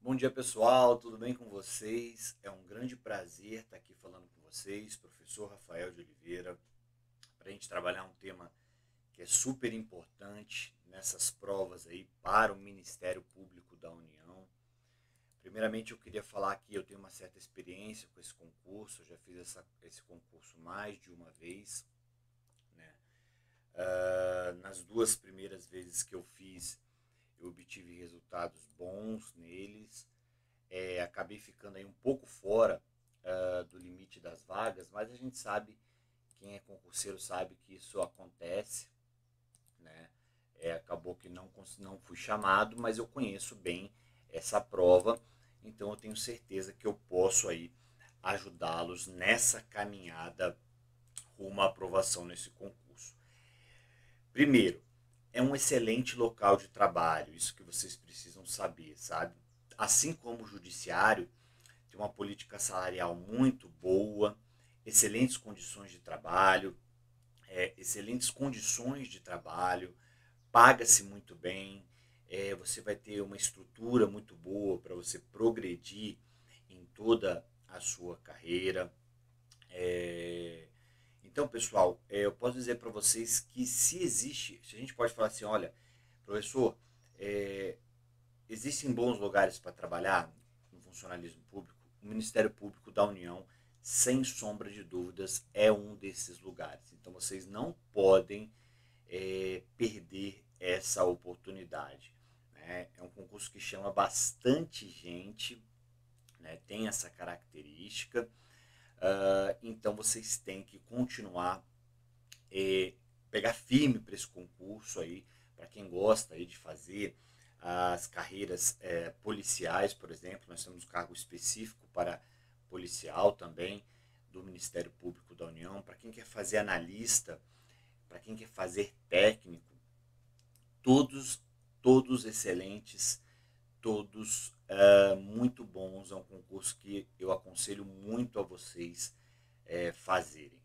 Bom dia, pessoal, tudo bem com vocês? É um grande prazer estar aqui falando com vocês, professor Rafael de Oliveira, para a gente trabalhar um tema que é super importante nessas provas aí para o Ministério Público da União. Primeiramente, eu queria falar que eu tenho uma certa experiência com esse concurso, eu já fiz esse concurso mais de uma vez, né? Nas duas primeiras vezes que eu fiz, eu obtive resultados bons neles. Acabei ficando aí um pouco fora do limite das vagas, mas a gente sabe, quem é concurseiro sabe que isso acontece, né? Acabou que não fui chamado, mas eu conheço bem essa prova, então eu tenho certeza que eu posso aí ajudá-los nessa caminhada rumo à aprovação nesse concurso. Primeiro, é um excelente local de trabalho, isso que vocês precisam saber, sabe? Assim como o judiciário, tem uma política salarial muito boa, excelentes condições de trabalho, paga-se muito bem, você vai ter uma estrutura muito boa para você progredir em toda a sua carreira. É, então, pessoal, eu posso dizer para vocês que se a gente pode falar assim, olha, professor, é, existem bons lugares para trabalhar no funcionalismo público. O Ministério Público da União, sem sombra de dúvidas, é um desses lugares. Então vocês não podem perder essa oportunidade, né? É um concurso que chama bastante gente, né? Tem essa característica. Então vocês têm que continuar, pegar firme para esse concurso aí, para quem gosta aí de fazer as carreiras policiais, por exemplo. Nós temos um cargo específico para policial também, do Ministério Público da União. Para quem quer fazer analista, para quem quer fazer técnico, todos, todos excelentes, todos muito bons. É um concurso que eu aconselho muito a vocês fazerem.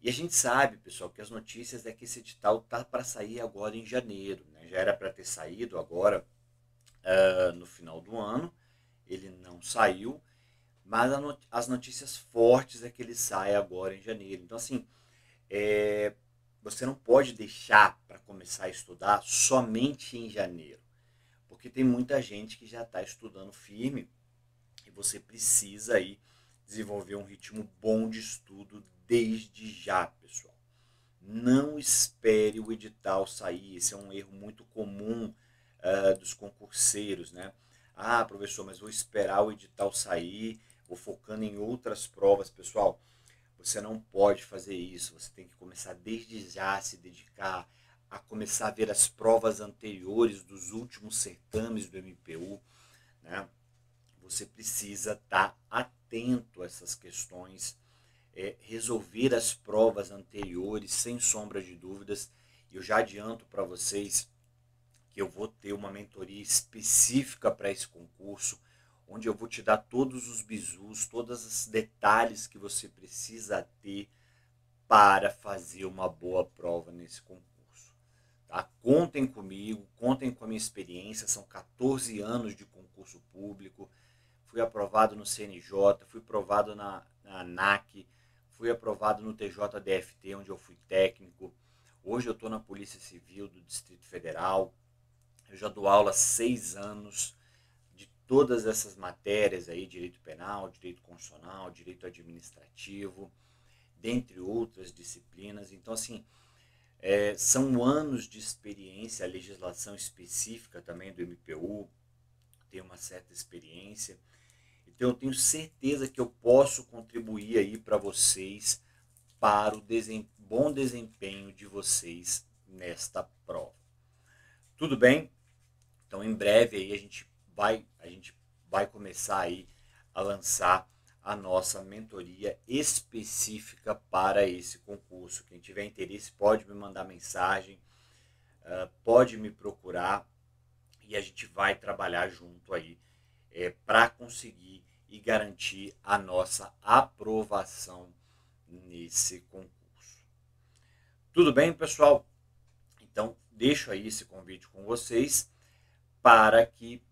E a gente sabe, pessoal, que as notícias é que esse edital tá para sair agora em janeiro, né? Já era para ter saído agora no final do ano, ele não saiu, mas as notícias fortes é que ele sai agora em janeiro. Então, assim, é, você não pode deixar para começar a estudar somente em janeiro, porque tem muita gente que já está estudando firme e você precisa aí desenvolver um ritmo bom de estudo desde já, pessoal. Não espere o edital sair, esse é um erro muito comum dos concurseiros, né? Ah, professor, mas vou esperar o edital sair, vou focando em outras provas. Pessoal, você não pode fazer isso, você tem que começar desde já a se dedicar a começar a ver as provas anteriores dos últimos certames do MPU, né? Você precisa estar atento a essas questões, resolver as provas anteriores, sem sombra de dúvidas. Eu já adianto para vocês que eu vou ter uma mentoria específica para esse concurso, onde eu vou te dar todos os bizus, todos os detalhes que você precisa ter para fazer uma boa prova nesse concurso. Tá? Contem comigo, contem com a minha experiência, são 14 anos de concurso público, fui aprovado no CNJ, fui aprovado na ANAC, fui aprovado no TJDFT, onde eu fui técnico. Hoje eu estou na Polícia Civil do Distrito Federal. Eu já dou aula há 6 anos de todas essas matérias aí, direito penal, direito constitucional, direito administrativo, dentre outras disciplinas. Então, assim, são anos de experiência, a legislação específica também do MPU tem uma certa experiência. Então eu tenho certeza que eu posso contribuir aí para vocês, para o bom desempenho de vocês nesta prova. Tudo bem? Então em breve aí a gente vai começar aí a lançar a nossa mentoria específica para esse concurso. Quem tiver interesse pode me mandar mensagem, pode me procurar e a gente vai trabalhar junto aí para conseguir e garantir a nossa aprovação nesse concurso. Tudo bem, pessoal? Então, deixo aí esse convite com vocês para que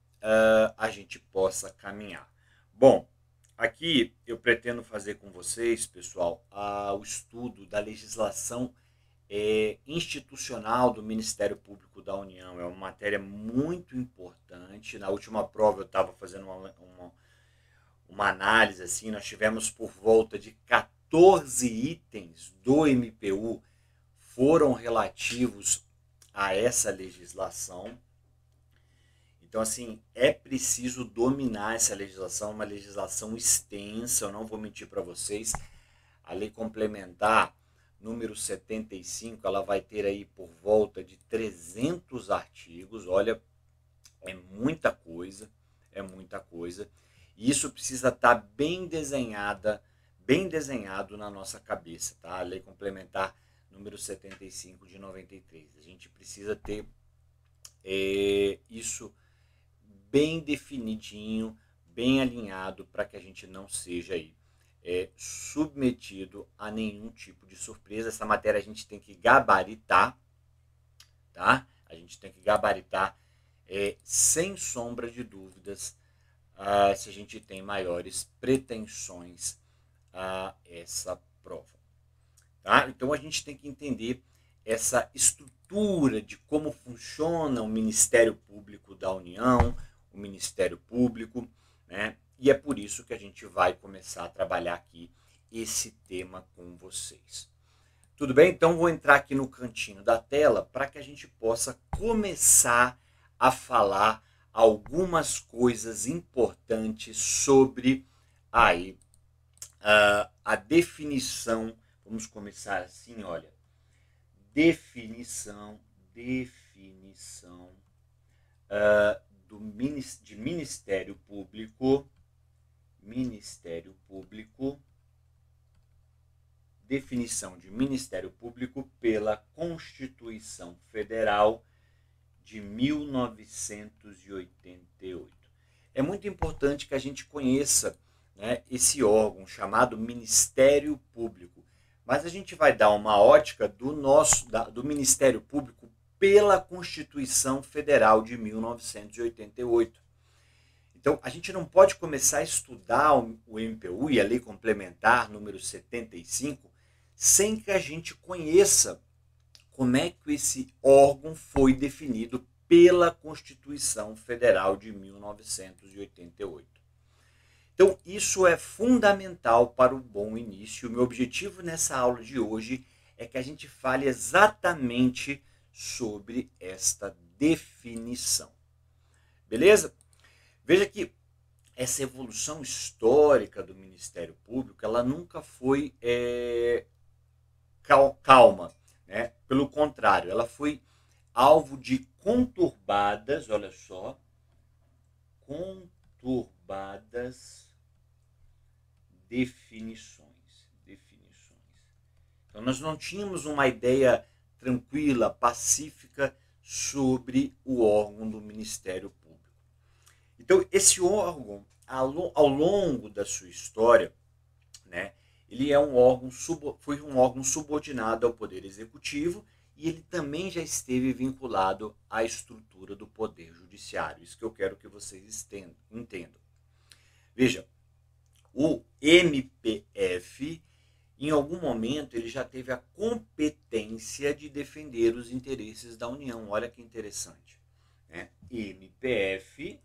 a gente possa caminhar. Bom, aqui eu pretendo fazer com vocês, pessoal, o estudo da legislação institucional do Ministério Público da União. É uma matéria muito importante. Na última prova eu estava fazendo uma análise, assim, nós tivemos por volta de 14 itens do MPU foram relativos a essa legislação. Então, assim, é preciso dominar essa legislação, uma legislação extensa, eu não vou mentir para vocês. A lei complementar número 75, ela vai ter aí por volta de 300 artigos, olha, é muita coisa, é muita coisa. E isso precisa estar bem desenhado na nossa cabeça, tá? A lei complementar número 75 de 93. A gente precisa ter isso bem definidinho, bem alinhado, para que a gente não seja aí submetido a nenhum tipo de surpresa. Essa matéria a gente tem que gabaritar, tá? A gente tem que gabaritar sem sombra de dúvidas, se a gente tem maiores pretensões a essa prova. Tá? Então a gente tem que entender essa estrutura de como funciona o Ministério Público da União, o Ministério Público, né? E é por isso que a gente vai começar a trabalhar aqui esse tema com vocês. Tudo bem? Então vou entrar aqui no cantinho da tela para que a gente possa começar a falar algumas coisas importantes sobre aí a definição. Vamos começar assim, olha. Definição de Ministério Público, definição de Ministério Público pela Constituição Federal de 1988. É muito importante que a gente conheça, né, esse órgão chamado Ministério Público, mas a gente vai dar uma ótica do Ministério Público pela Constituição Federal de 1988. Então, a gente não pode começar a estudar o MPU e a Lei Complementar número 75 sem que a gente conheça como é que esse órgão foi definido pela Constituição Federal de 1988. Então, isso é fundamental para o bom início. O meu objetivo nessa aula de hoje é que a gente fale exatamente sobre esta definição. Beleza? Veja que essa evolução histórica do Ministério Público, ela nunca foi calma, né? Pelo contrário, ela foi alvo de conturbadas, olha só, conturbadas definições. Então, nós não tínhamos uma ideia tranquila, pacífica sobre o órgão do Ministério Público. Então, esse órgão, ao longo da sua história, né, ele foi um órgão subordinado ao Poder Executivo e ele também já esteve vinculado à estrutura do Poder Judiciário. Isso que eu quero que vocês entendam. Veja, o MPF, em algum momento, ele já teve a competência de defender os interesses da União. Olha que interessante, né? MPF,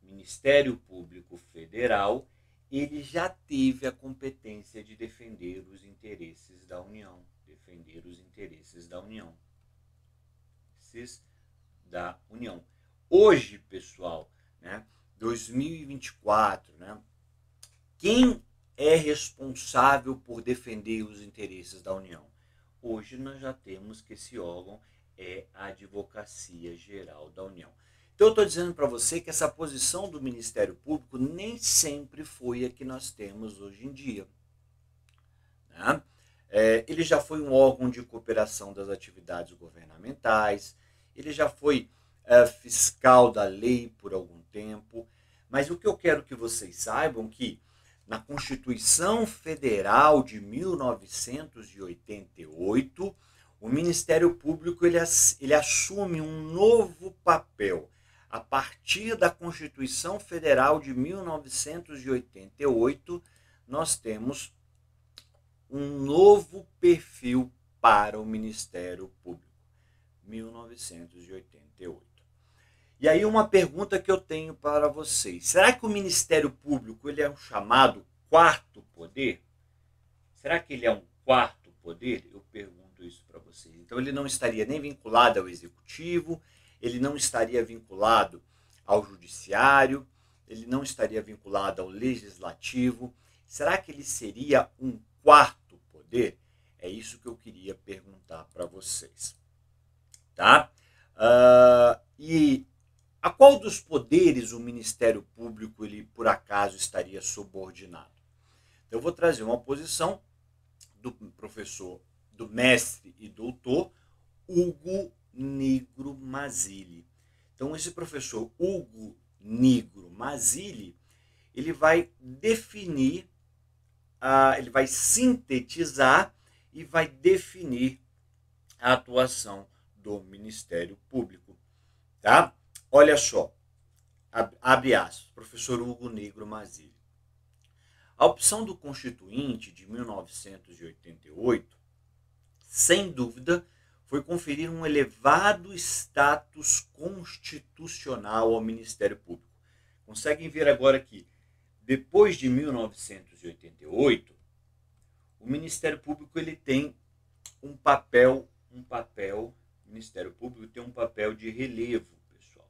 Ministério Público Federal, ele já teve a competência de defender os interesses da União. Hoje, pessoal, né, 2024, né, quem é responsável por defender os interesses da União? Hoje nós já temos que esse órgão é a Advocacia Geral da União. Então eu estou dizendo para você que essa posição do Ministério Público nem sempre foi a que nós temos hoje em dia, né? Ele já foi um órgão de cooperação das atividades governamentais, ele já foi fiscal da lei por algum tempo, mas o que eu quero que vocês saibam que na Constituição Federal de 1988, o Ministério Público ele assume um novo papel. a partir da Constituição Federal de 1988, nós temos um novo perfil para o Ministério Público. 1988. E aí uma pergunta que eu tenho para vocês. Será que o Ministério Público ele é um chamado quarto poder? Será que ele é um quarto poder? Eu pergunto isso para vocês. Então ele não estaria nem vinculado ao Executivo, ele não estaria vinculado ao Judiciário, ele não estaria vinculado ao Legislativo. Será que ele seria um quarto poder? É isso que eu queria perguntar para vocês. Tá? E a qual dos poderes o Ministério Público, ele por acaso, estaria subordinado? Então, eu vou trazer uma posição do professor, do mestre e doutor Hugo Nigro Mazzilli. Então, esse professor Hugo Nigro Mazzilli, ele vai definir, ele vai sintetizar e vai definir a atuação do Ministério Público, tá? Olha só, abre aspas, professor Hugo Nigro Mazzilli. A opção do Constituinte de 1988, sem dúvida, foi conferir um elevado status constitucional ao Ministério Público. Conseguem ver agora que, depois de 1988, o Ministério Público ele tem um papel, o Ministério Público tem um papel de relevo, pessoal,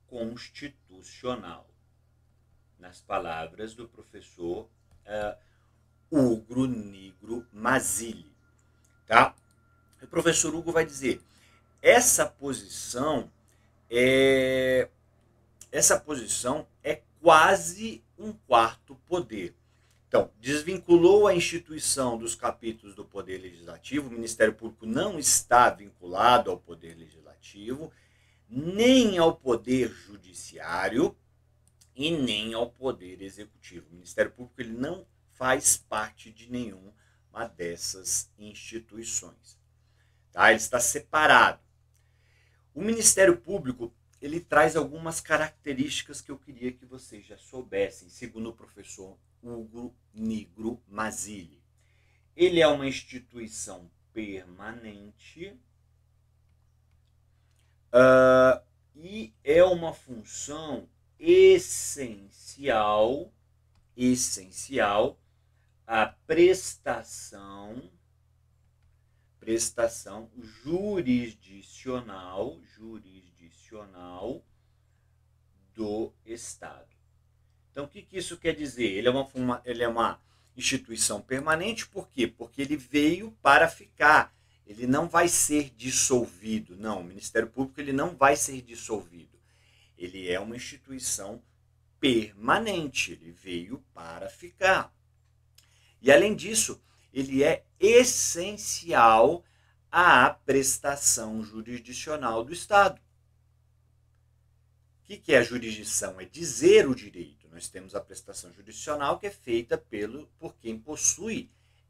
constitucional, nas palavras do professor Hugo Nigro Mazzilli, tá? O professor Hugo vai dizer, essa posição é quase um quarto poder. Então, desvinculou a instituição dos capítulos do Poder Legislativo, o Ministério Público não está vinculado ao Poder Legislativo, nem ao Poder Judiciário e nem ao Poder Executivo. O Ministério Público ele não faz parte de nenhuma dessas instituições. Tá? Ele está separado. O Ministério Público ele traz algumas características que eu queria que vocês já soubessem, segundo o professor Hugo Nigro Mazzilli. Ele é uma instituição permanente e é uma função essencial a prestação jurisdicional do Estado. Então, o que isso quer dizer? Ele é uma instituição permanente, por quê? Porque ele veio para ficar. Ele não vai ser dissolvido. Não, o Ministério Público ele não vai ser dissolvido. Ele é uma instituição permanente. Ele veio para ficar. E, além disso, ele é essencial à prestação jurisdicional do Estado. O que é a jurisdição? É dizer o direito. Nós temos a prestação jurisdicional que é feita por quem possui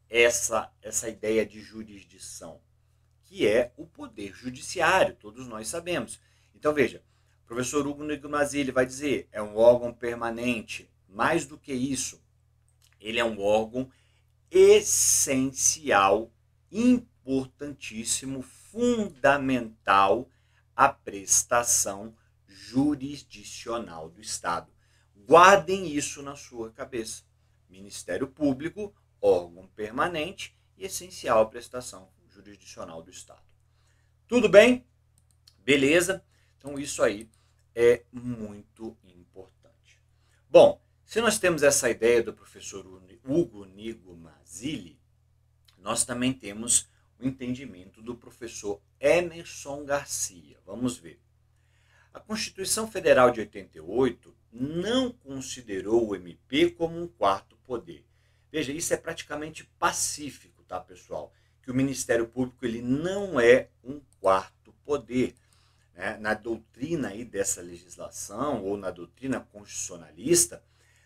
essa ideia de jurisdição, que é o Poder Judiciário, todos nós sabemos. Então, veja, o professor Hugo Nigro Mazzilli vai dizer, é um órgão permanente. Mais do que isso, ele é um órgão essencial, importantíssimo, fundamental à prestação jurisdicional do Estado. Guardem isso na sua cabeça. Ministério Público, órgão permanente e essencial à prestação jurisdicional do Estado. Tudo bem? Beleza? Então isso aí é muito importante. Bom, se nós temos essa ideia do professor Hugo Nigro Mazzilli, nós também temos o entendimento do professor Emerson Garcia. Vamos ver. A Constituição Federal de 88 não considerou o MP como um quarto poder. Veja, isso é praticamente pacífico, tá, pessoal? Que o Ministério Público ele não é um quarto poder. Né? Na doutrina aí dessa legislação, ou na doutrina constitucionalista,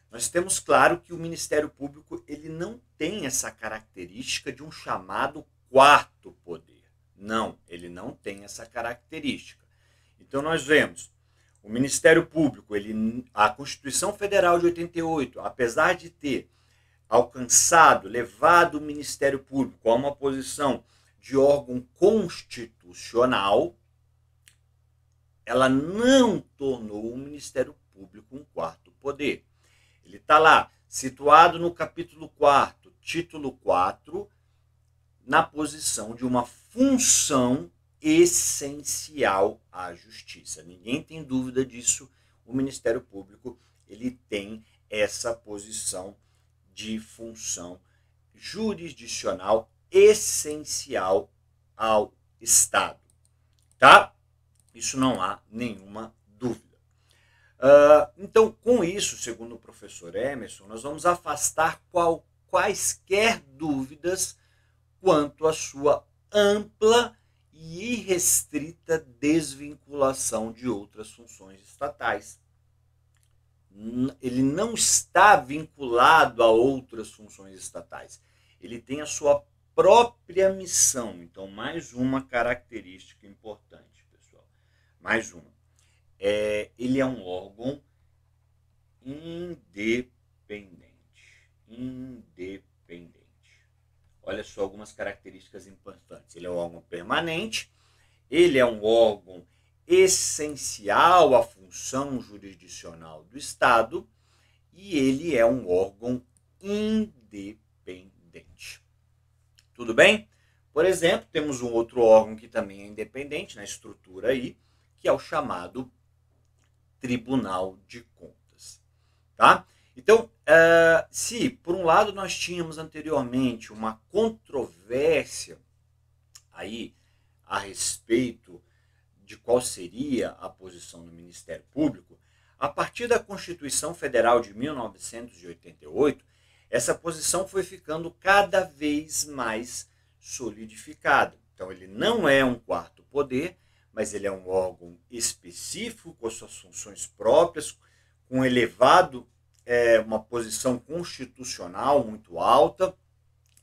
nós temos claro que o Ministério Público ele não tem essa característica de um chamado quarto poder. Não, ele não tem essa característica. Então nós vemos o Ministério Público, a Constituição Federal de 88, apesar de ter levado o Ministério Público a uma posição de órgão constitucional, ela não tornou o Ministério Público um quarto poder. Ele está lá, situado no capítulo 4º, título 4, na posição de uma função essencial à justiça. Ninguém tem dúvida disso. O Ministério Público, ele tem essa posição de função jurisdicional essencial ao Estado, tá? Isso não há nenhuma dúvida. Então, com isso, segundo o professor Emerson, nós vamos afastar quaisquer dúvidas quanto à sua ampla e irrestrita desvinculação de outras funções estatais. Ele não está vinculado a outras funções estatais. Ele tem a sua própria missão. Então, mais uma característica importante, pessoal. Mais uma. Ele é um órgão independente. Independente. Olha só algumas características importantes. Ele é um órgão permanente. Ele é um órgão essencial à função jurisdicional do Estado e ele é um órgão independente. Tudo bem? Por exemplo, temos um outro órgão que também é independente na estrutura aí, que é o chamado Tribunal de Contas. Tá? Então, se por um lado nós tínhamos anteriormente uma controvérsia aí a respeito de qual seria a posição do Ministério Público, a partir da Constituição Federal de 1988, essa posição foi ficando cada vez mais solidificada. Então, ele não é um quarto poder, mas ele é um órgão específico, com suas funções próprias, com uma posição constitucional muito alta,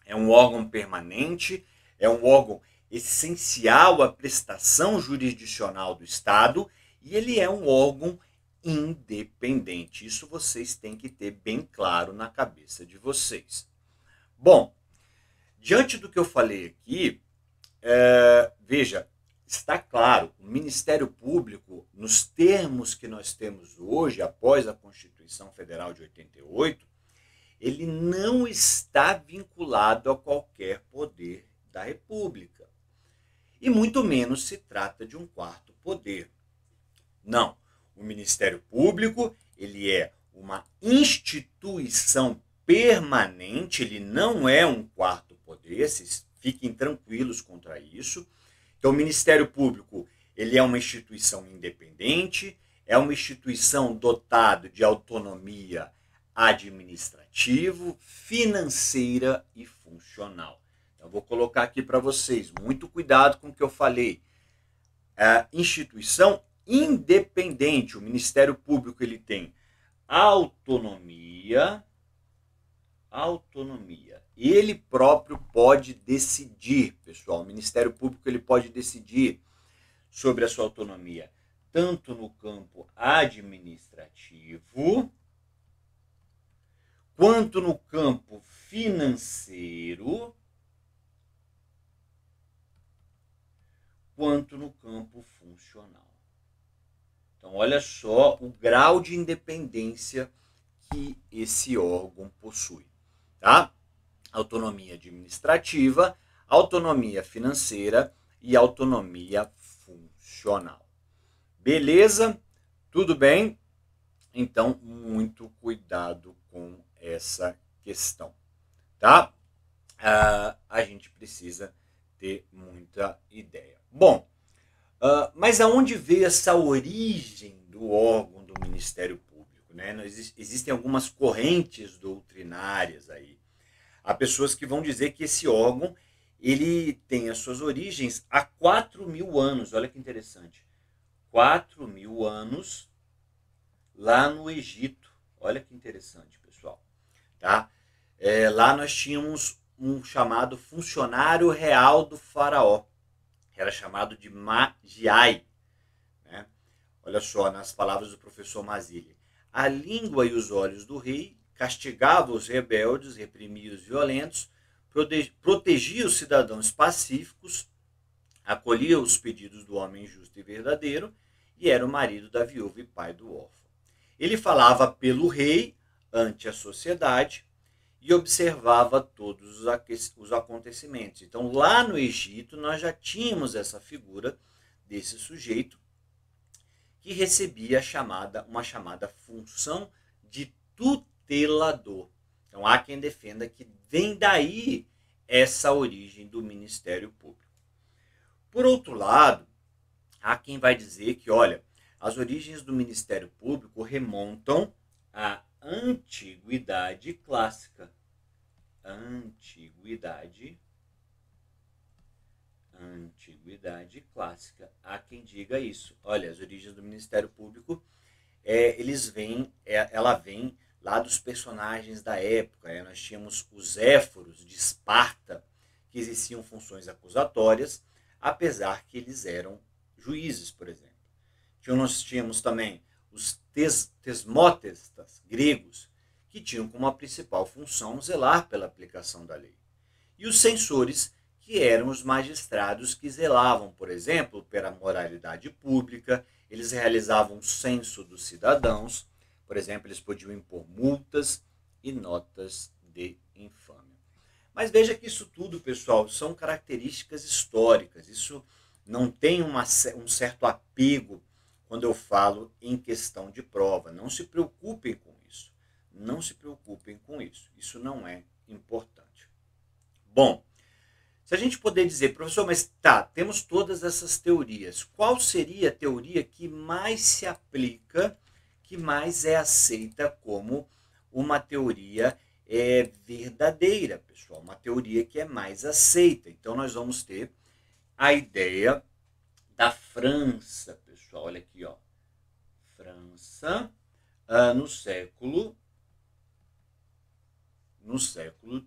é um órgão permanente, é um órgão essencial à prestação jurisdicional do Estado e ele é um órgão independente. Isso vocês têm que ter bem claro na cabeça de vocês. Bom, diante do que eu falei aqui, veja, está claro, o Ministério Público, nos termos que nós temos hoje, após a Constituição Federal de 88, ele não está vinculado a qualquer poder da República. E muito menos se trata de um quarto poder. Não, o Ministério Público, ele é uma instituição permanente, ele não é um quarto poder, vocês fiquem tranquilos contra isso. Então, o Ministério Público, ele é uma instituição independente, é uma instituição dotada de autonomia administrativa, financeira e funcional. Eu vou colocar aqui para vocês, muito cuidado com o que eu falei. A instituição independente, o Ministério Público, ele tem autonomia. Ele próprio pode decidir, pessoal. O Ministério Público, ele pode decidir sobre a sua autonomia, tanto no campo administrativo, quanto no campo financeiro, quanto no campo funcional. Então, olha só o grau de independência que esse órgão possui, tá? Autonomia administrativa, autonomia financeira e autonomia funcional. Beleza? Tudo bem? Então, muito cuidado com essa questão, tá? A gente precisa ter muita ideia. Bom, mas aonde veio essa origem do órgão do Ministério Público, né? Existem algumas correntes doutrinárias aí. Há pessoas que vão dizer que esse órgão ele tem as suas origens há 4.000 anos. Olha que interessante. 4.000 anos lá no Egito. Olha que interessante, pessoal. Tá? Lá nós tínhamos um chamado funcionário real do faraó. Era chamado de Magiai. Né? Olha só, nas palavras do professor Mazzilli. A língua e os olhos do rei castigava os rebeldes, reprimia os violentos, protegia os cidadãos pacíficos, acolhia os pedidos do homem justo e verdadeiro e era o marido da viúva e pai do órfão. Ele falava pelo rei ante a sociedade e observava todos os acontecimentos. Então, lá no Egito, nós já tínhamos essa figura desse sujeito que recebia uma chamada função de tutelador. Então, há quem defenda que vem daí essa origem do Ministério Público. Por outro lado, há quem vai dizer que, olha, as origens do Ministério Público remontam à Antiguidade Clássica. Antiguidade Clássica. Há quem diga isso. Olha, as origens do Ministério Público, ela vem lá dos personagens da época. Nós tínhamos os éforos de Esparta, que exerciam funções acusatórias, apesar que eles eram juízes, por exemplo. Nós tínhamos também os tesmótestas gregos, que tinham como principal função zelar pela aplicação da lei. E os censores, que eram os magistrados que zelavam, por exemplo, pela moralidade pública, eles realizavam o censo dos cidadãos, por exemplo, eles podiam impor multas e notas de infâmia. Mas veja que isso tudo, pessoal, são características históricas, isso não tem um certo apego quando eu falo em questão de prova. Não se preocupem com isso. Não se preocupem com isso. Isso não é importante. Bom, se a gente poder dizer, professor, mas temos todas essas teorias. Qual seria a teoria que mais se aplica, que mais é aceita como uma teoria verdadeira, pessoal? Uma teoria que é mais aceita. Então, nós vamos ter a ideia da França, pessoal. Olha aqui, ó. França, no século XIV.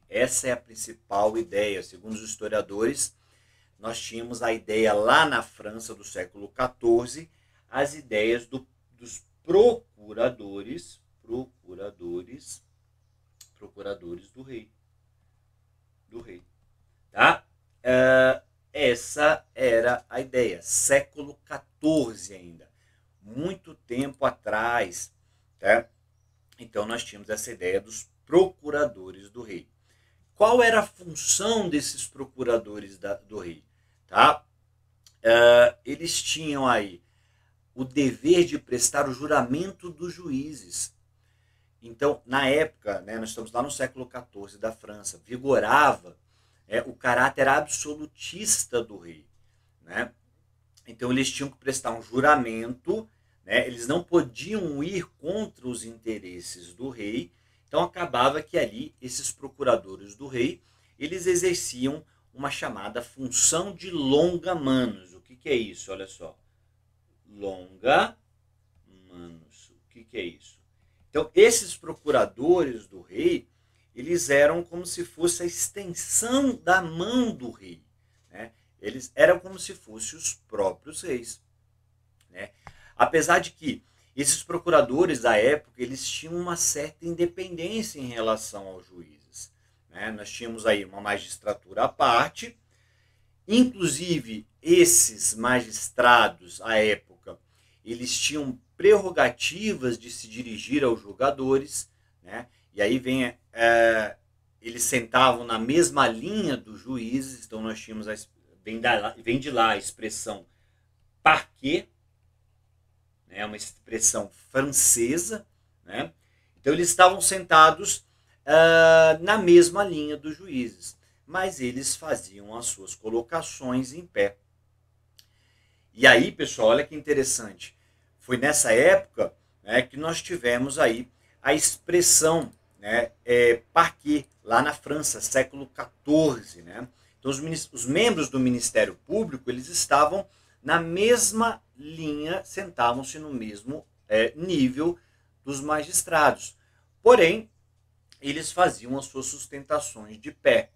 Essa é a principal ideia. Segundo os historiadores, nós tínhamos a ideia lá na França do século XIV, as ideias dos procuradores do rei. Tá? Essa era a ideia. Século XIV ainda. Muito tempo atrás. Tá? Então, nós tínhamos essa ideia dos procuradores do rei. Qual era a função desses procuradores do rei? Tá? Eles tinham aí o dever de prestar o juramento dos juízes. Então, na época, nós estamos lá no século XIV da França, vigorava o caráter absolutista do rei. Né? Então, eles tinham que prestar um juramento, eles não podiam ir contra os interesses do rei. Então, acabava que ali, esses procuradores do rei, eles exerciam uma chamada função de longa-manos. O que é isso? Olha só. Longa-manos. O que é isso? Então, esses procuradores do rei, eles eram como se fosse a extensão da mão do rei. Né? Eles eram como se fossem os próprios reis. Né? Apesar de que esses procuradores da época, eles tinham uma certa independência em relação aos juízes. Né? Nós tínhamos aí uma magistratura à parte, inclusive esses magistrados à época, eles tinham prerrogativas de se dirigir aos julgadores, né? E aí eles sentavam na mesma linha dos juízes. Então nós tínhamos, vem de lá a expressão parquet, né? Uma expressão francesa, né? Então eles estavam sentados na mesma linha dos juízes, mas eles faziam as suas colocações em pé. E aí, pessoal, olha que interessante, foi nessa época, né, que nós tivemos aí a expressão, né, parquet, lá na França, século XIV. Né? Então, os membros do Ministério Público, eles estavam na mesma linha, sentavam-se no mesmo nível dos magistrados. Porém, eles faziam as suas sustentações de pé.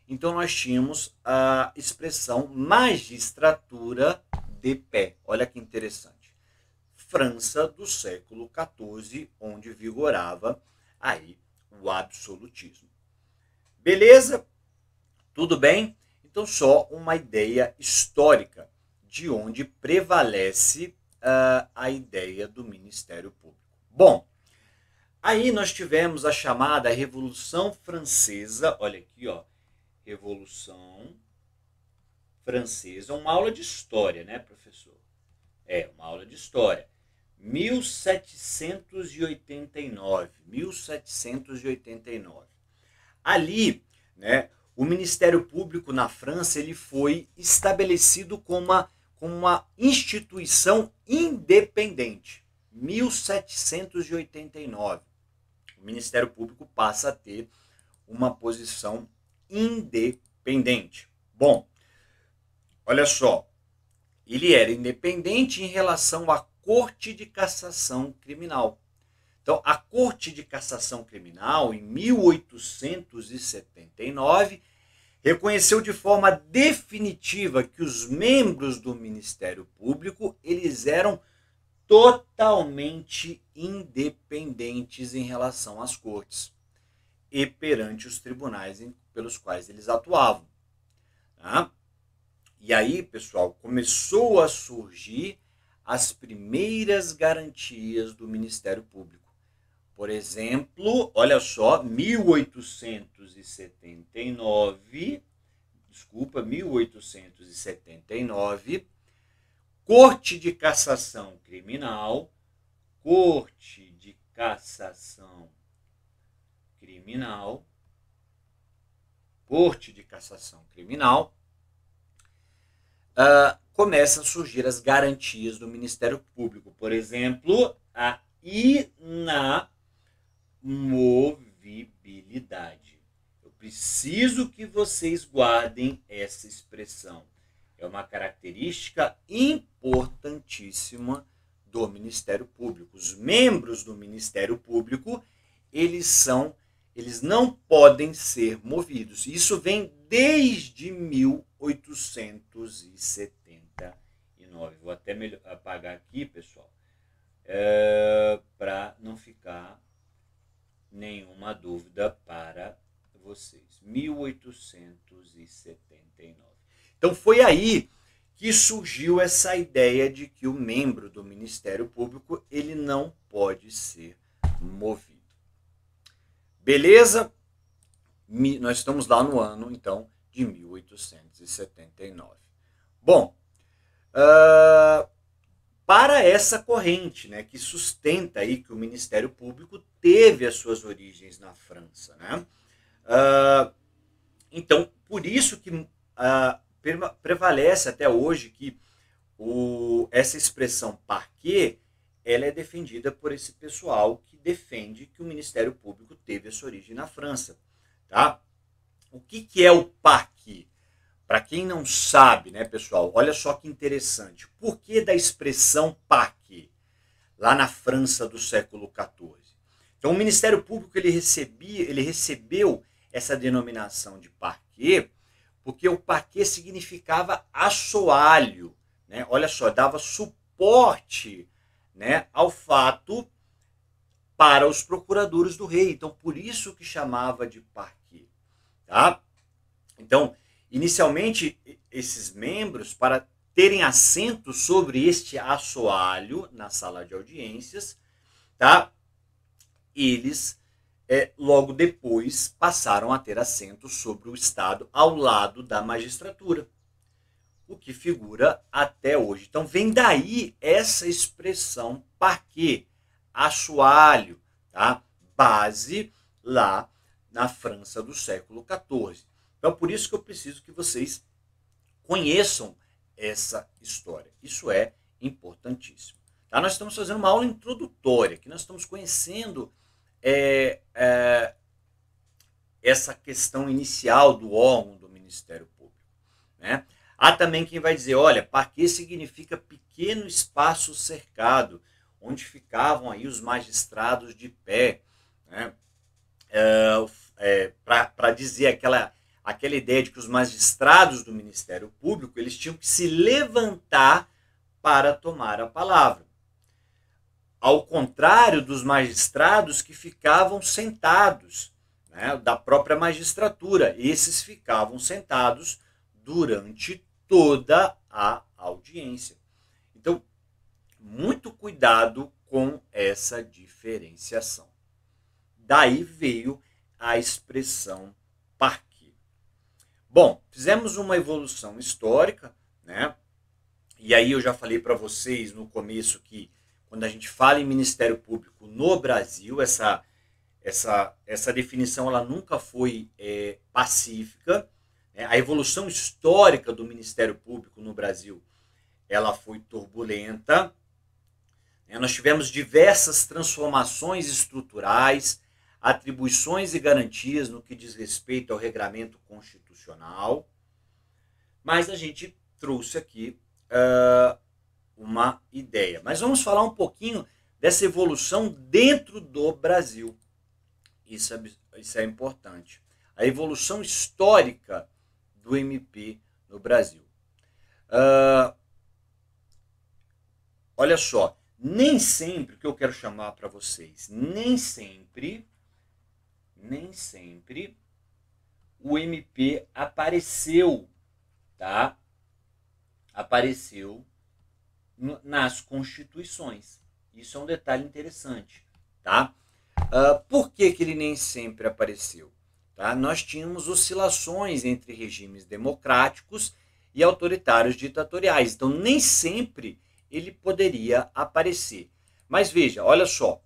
Então, nós tínhamos a expressão magistratura de pé. Olha que interessante. França do século XIV, onde vigorava aí o absolutismo. Beleza? Tudo bem? Então, só uma ideia histórica de onde prevalece a ideia do Ministério Público. Bom, aí nós tivemos a chamada Revolução Francesa. Olha aqui, ó. Revolução Francesa. Uma aula de história, né, professor? É, uma aula de história. 1789. 1789. Ali, né, o Ministério Público na França ele foi estabelecido como uma instituição independente. 1789. O Ministério Público passa a ter uma posição independente. Bom, olha só, ele era independente em relação à Corte de Cassação Criminal. Então, a Corte de Cassação Criminal, em 1879, reconheceu de forma definitiva que os membros do Ministério Público eles eram totalmente independentes em relação às cortes e perante os tribunais pelos quais eles atuavam. Tá? E aí, pessoal, começou a surgir as primeiras garantias do Ministério Público. Por exemplo, olha só, 1879, Corte de Cassação Criminal, Corte de Cassação Criminal, Corte de Cassação Criminal, começam a surgir as garantias do Ministério Público. Por exemplo, a inamovibilidade. Eu preciso que vocês guardem essa expressão. É uma característica importantíssima do Ministério Público. Os membros do Ministério Público, eles não podem ser movidos. Isso vem desde 1879. Vou até apagar aqui, pessoal, para não ficar nenhuma dúvida para vocês. 1879. Então foi aí que surgiu essa ideia de que o membro do Ministério Público ele não pode ser movido. Beleza? Nós estamos lá no ano, então, de 1879. Bom, para essa corrente, né, que sustenta aí que o Ministério Público teve as suas origens na França, né? Então, por isso que prevalece até hoje que essa expressão parquet, ela é defendida por esse pessoal que defende que o Ministério Público teve a sua origem na França. Tá? O que é o parquet? Para quem não sabe, né, pessoal, olha só que interessante. Por que da expressão parquet? Lá na França do século XIV. Então, o Ministério Público ele recebeu essa denominação de parquet porque o parquet significava assoalho. Né? Olha só, dava suporte, né, ao fato para os procuradores do rei. Então, por isso que chamava de parquet. Tá? Então, inicialmente, esses membros, para terem assento sobre este assoalho na sala de audiências, tá? Eles, logo depois, passaram a ter assento sobre o Estado ao lado da magistratura, o que figura até hoje. Então, vem daí essa expressão parquet, assoalho, tá? Base lá na França do século XIV. Então, por isso que eu preciso que vocês conheçam essa história. Isso é importantíssimo. Tá? Nós estamos fazendo uma aula introdutória, que nós estamos conhecendo essa questão inicial do órgão do Ministério Público. Né? Há também quem vai dizer, olha, parquet significa pequeno espaço cercado, onde ficavam aí os magistrados de pé, né? Para dizer aquela ideia de que os magistrados do Ministério Público eles tinham que se levantar para tomar a palavra. Ao contrário dos magistrados que ficavam sentados, né, da própria magistratura, esses ficavam sentados durante toda a audiência. Então, muito cuidado com essa diferenciação. Daí veio a expressão parquet. Bom, fizemos uma evolução histórica, né? E aí eu já falei para vocês no começo que quando a gente fala em Ministério Público no Brasil, essa definição ela nunca foi pacífica. A evolução histórica do Ministério Público no Brasil ela foi turbulenta. Nós tivemos diversas transformações estruturais, atribuições e garantias no que diz respeito ao regramento constitucional, mas a gente trouxe aqui uma ideia. Mas vamos falar um pouquinho dessa evolução dentro do Brasil. Isso é importante. A evolução histórica do MP no Brasil. Olha só, nem sempre, o que eu quero chamar para vocês, nem sempre o MP apareceu, tá? Apareceu nas constituições. Isso é um detalhe interessante, tá? Por que ele nem sempre apareceu? Tá? Nós tínhamos oscilações entre regimes democráticos e autoritários ditatoriais. Então, nem sempre ele poderia aparecer. Mas veja, olha só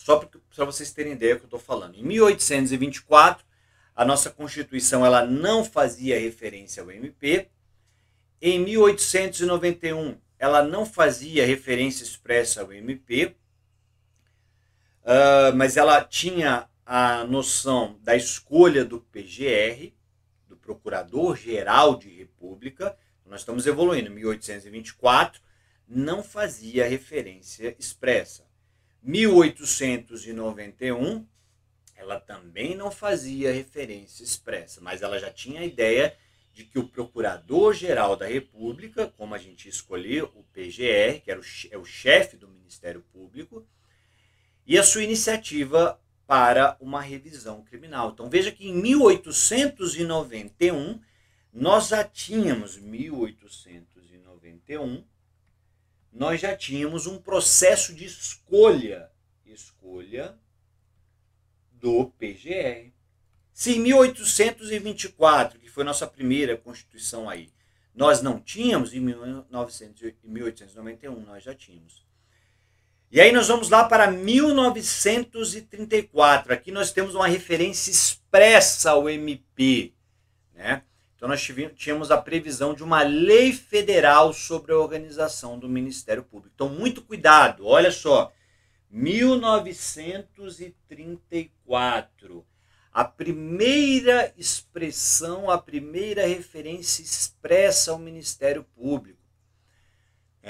para vocês terem ideia do que eu estou falando. Em 1824, a nossa Constituição ela não fazia referência ao MP. Em 1891, ela não fazia referência expressa ao MP, mas ela tinha a noção da escolha do PGR, do Procurador-Geral de República. Nós estamos evoluindo. Em 1824, não fazia referência expressa. 1891, ela também não fazia referência expressa, mas ela já tinha a ideia de que o Procurador-Geral da República, como a gente escolheu, o PGR, que é o chefe do Ministério Público, e a sua iniciativa para uma revisão criminal. Então veja que em 1891, nós já tínhamos, nós já tínhamos um processo de escolha do PGR. Se em 1824, que foi nossa primeira Constituição aí, nós não tínhamos, em 1891 nós já tínhamos. E aí nós vamos lá para 1934. Aqui nós temos uma referência expressa ao MP, né? Então nós tínhamos a previsão de uma lei federal sobre a organização do Ministério Público. Então muito cuidado, olha só. 1934. A primeira expressão, a primeira referência expressa ao Ministério Público.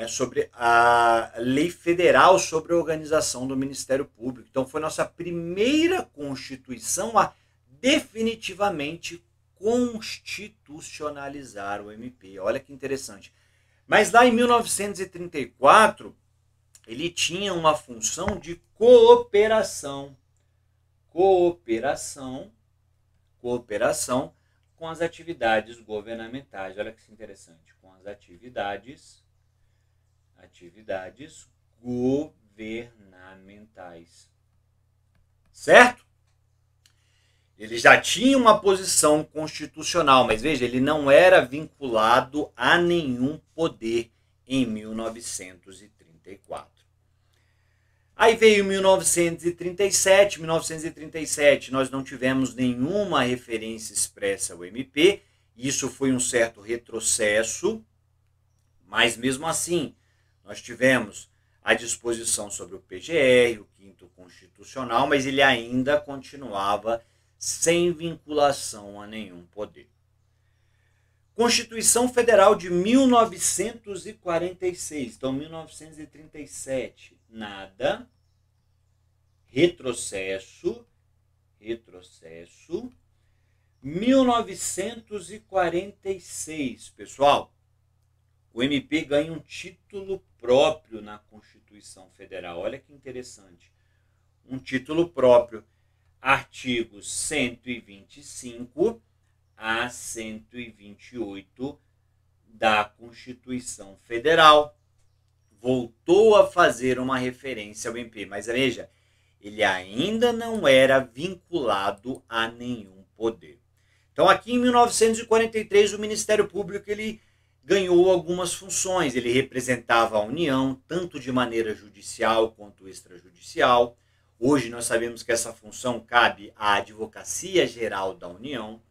Sobre a lei federal sobre a organização do Ministério Público. Então foi nossa primeira Constituição a definitivamente constitucionalizar o MP. Olha que interessante. Mas lá em 1934, ele tinha uma função de cooperação com as atividades governamentais. Olha que interessante, com as atividades governamentais. Certo? Ele já tinha uma posição constitucional, mas veja, ele não era vinculado a nenhum poder em 1934. Aí veio 1937. 1937 nós não tivemos nenhuma referência expressa ao MP. Isso foi um certo retrocesso, mas mesmo assim nós tivemos a disposição sobre o PGR, o 5º Constitucional, mas ele ainda continuava sem vinculação a nenhum poder. Constituição Federal de 1946. Então, 1937, nada. Retrocesso. 1946, pessoal. o MP ganha um título próprio na Constituição Federal. Olha que interessante. Um título próprio. Artigos 125 a 128 da Constituição Federal. Voltou a fazer uma referência ao MP, mas veja, ele ainda não era vinculado a nenhum poder. Então, aqui em 1943, o Ministério Público ele ganhou algumas funções. Ele representava a União, tanto de maneira judicial quanto extrajudicial. Hoje nós sabemos que essa função cabe à Advocacia Geral da União.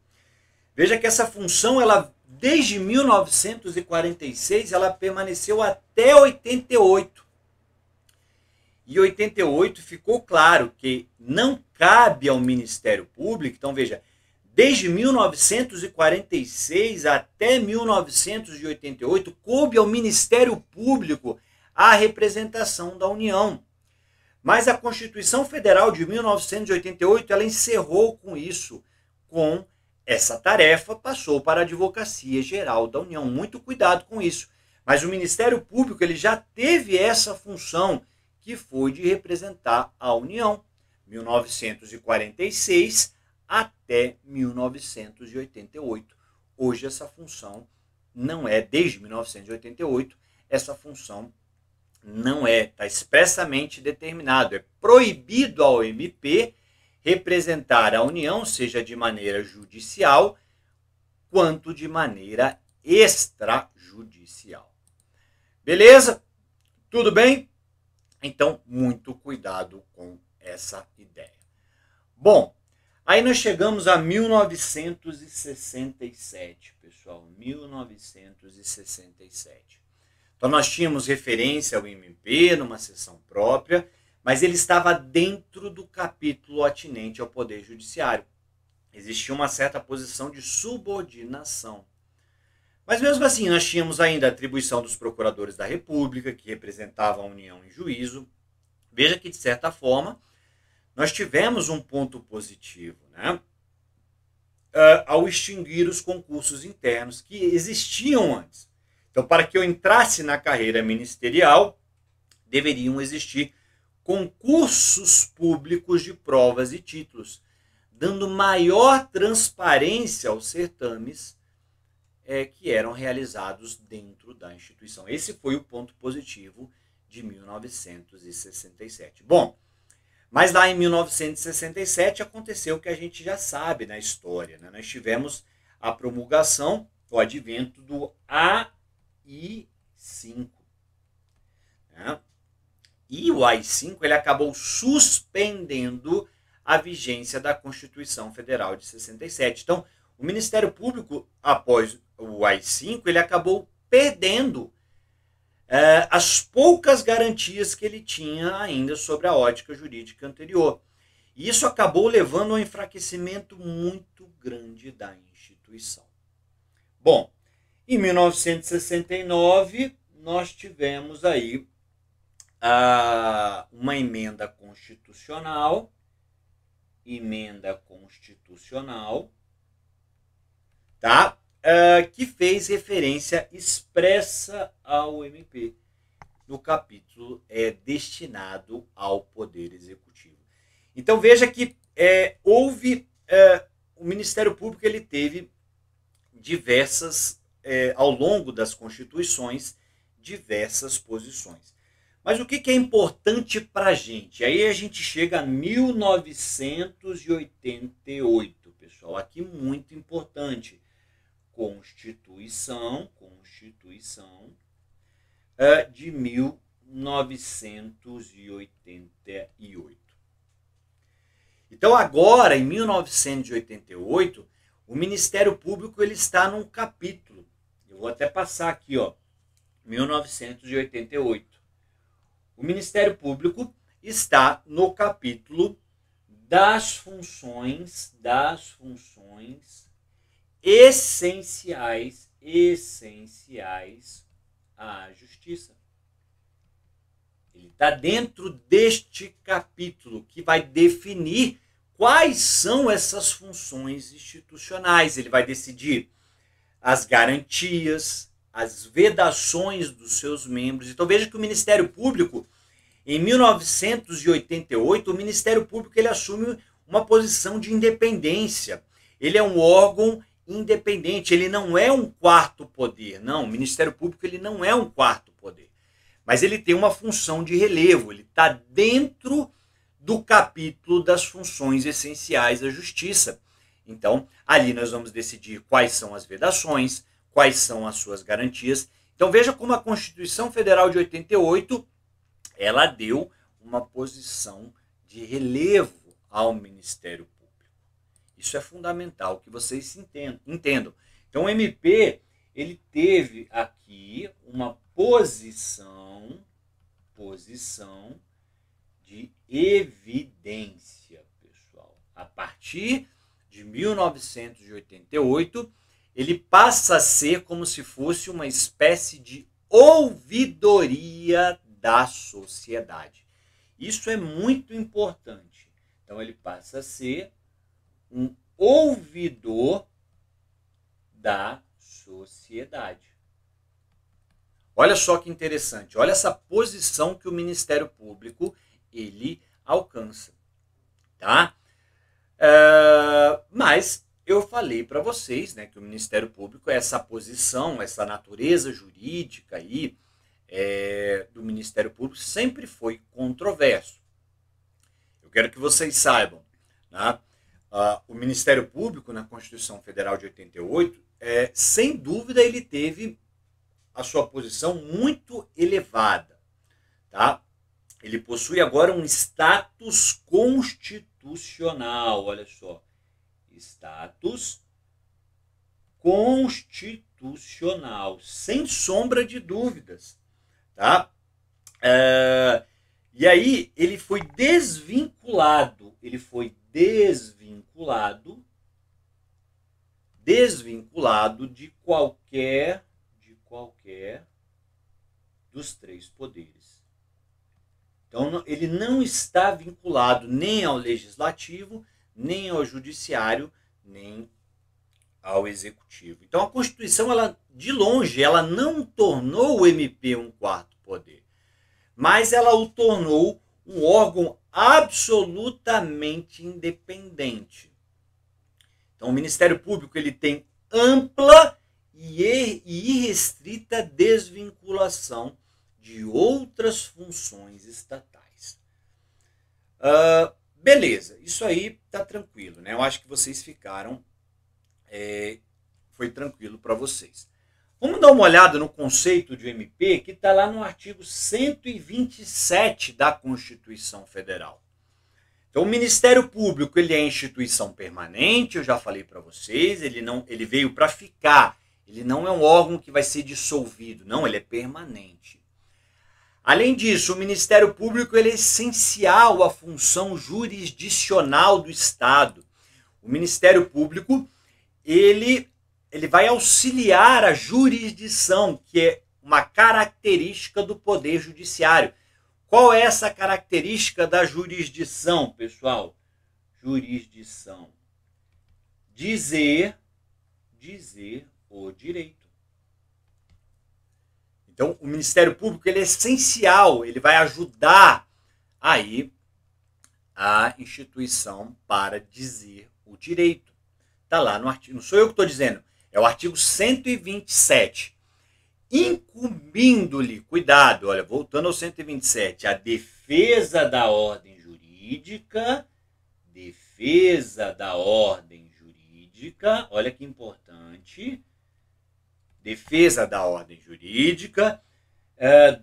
Veja que essa função, ela, desde 1946, ela permaneceu até 88. E 88 ficou claro que não cabe ao Ministério Público. Então, veja, desde 1946 até 1988, coube ao Ministério Público a representação da União. Mas a Constituição Federal de 1988, ela encerrou com isso, com essa tarefa, passou para a Advocacia Geral da União. Muito cuidado com isso. Mas o Ministério Público ele já teve essa função, que foi de representar a União, 1946 até 1988. Hoje essa função não é, desde 1988, essa função não é, está expressamente determinado. É proibido ao MP representar a União, seja de maneira judicial, quanto de maneira extrajudicial. Beleza? Tudo bem? Então, muito cuidado com essa ideia. Bom, aí nós chegamos a 1967, pessoal. 1967. Então, nós tínhamos referência ao MP numa sessão própria, mas ele estava dentro do capítulo atinente ao Poder Judiciário. Existia uma certa posição de subordinação. Mas mesmo assim, nós tínhamos ainda a atribuição dos procuradores da República, que representavam a União em juízo. Veja que, de certa forma, nós tivemos um ponto positivo, né? Ao extinguir os concursos internos que existiam antes. Então, para que eu entrasse na carreira ministerial, deveriam existir concursos públicos de provas e títulos, dando maior transparência aos certames que eram realizados dentro da instituição. Esse foi o ponto positivo de 1967. Bom, mas lá em 1967 aconteceu o que a gente já sabe na história, né? Nós tivemos a promulgação, o advento do AI-5. Né? E o AI-5 ele acabou suspendendo a vigência da Constituição Federal de 67. Então, o Ministério Público, após o AI-5, ele acabou perdendo as poucas garantias que ele tinha ainda sobre a ótica jurídica anterior. E isso acabou levando a um enfraquecimento muito grande da instituição. Bom, em 1969, nós tivemos aí uma emenda constitucional, tá? Que fez referência expressa ao MP no capítulo destinado ao Poder Executivo. Então veja que houve, o Ministério Público ele teve diversas, ao longo das constituições, diversas posições. Mas o que é importante para a gente? Aí a gente chega a 1988, pessoal. Aqui muito importante. Constituição de 1988. Então agora, em 1988, o Ministério Público ele está num capítulo. Eu vou até passar aqui, ó, 1988. O Ministério Público está no capítulo das funções essenciais à justiça. Ele está dentro deste capítulo que vai definir quais são essas funções institucionais. Ele vai decidir as garantias, as vedações dos seus membros. Então veja que o Ministério Público, em 1988, o Ministério Público ele assume uma posição de independência. Ele é um órgão independente, ele não é um quarto poder. Não, o Ministério Público ele não é um quarto poder. Mas ele tem uma função de relevo, ele está dentro do capítulo das funções essenciais da justiça. Então, ali nós vamos decidir quais são as vedações, quais são as suas garantias. Então, veja como a Constituição Federal de 88, ela deu uma posição de relevo ao Ministério Público. Isso é fundamental que vocês entendam. Então, o MP, ele teve aqui uma posição de evidência, pessoal. A partir de 1988, ele passa a ser como se fosse uma espécie de ouvidoria da sociedade. Isso é muito importante. Então, ele passa a ser um ouvidor da sociedade. Olha só que interessante. Olha essa posição que o Ministério Público ele alcança. Tá? Mas eu falei para vocês, né, que o Ministério Público, essa posição, essa natureza jurídica aí, do Ministério Público sempre foi controverso. Eu quero que vocês saibam, né, o Ministério Público, na Constituição Federal de 88, sem dúvida ele teve a sua posição muito elevada. Tá? Ele possui agora um status constitucional, olha só. Status constitucional, sem sombra de dúvidas. Tá? E aí ele foi desvinculado de qualquer dos três poderes. Então ele não está vinculado nem ao legislativo, nem ao judiciário, nem ao executivo. Então a Constituição, ela, de longe, ela não tornou o MP um quarto poder, mas ela o tornou um órgão absolutamente independente. Então o Ministério Público ele tem ampla e irrestrita desvinculação de outras funções estatais. Beleza, isso aí tá tranquilo, né? Eu acho que vocês ficaram, foi tranquilo para vocês. Vamos dar uma olhada no conceito de MP, que está lá no artigo 127 da Constituição Federal. Então, o Ministério Público ele é instituição permanente, eu já falei para vocês, ele veio para ficar, ele não é um órgão que vai ser dissolvido, não, ele é permanente. Além disso, o Ministério Público ele é essencial à função jurisdicional do Estado. O Ministério Público ele vai auxiliar a jurisdição, que é uma característica do Poder Judiciário. Qual é essa característica da jurisdição, pessoal? Jurisdição. Dizer o direito. Então, o Ministério Público ele é essencial, ele vai ajudar aí a instituição para dizer o direito. Está lá no artigo, não sou eu que estou dizendo, é o artigo 127. Incumbindo-lhe, cuidado, olha, voltando ao 127, a defesa da ordem jurídica, olha que importante, defesa da ordem jurídica,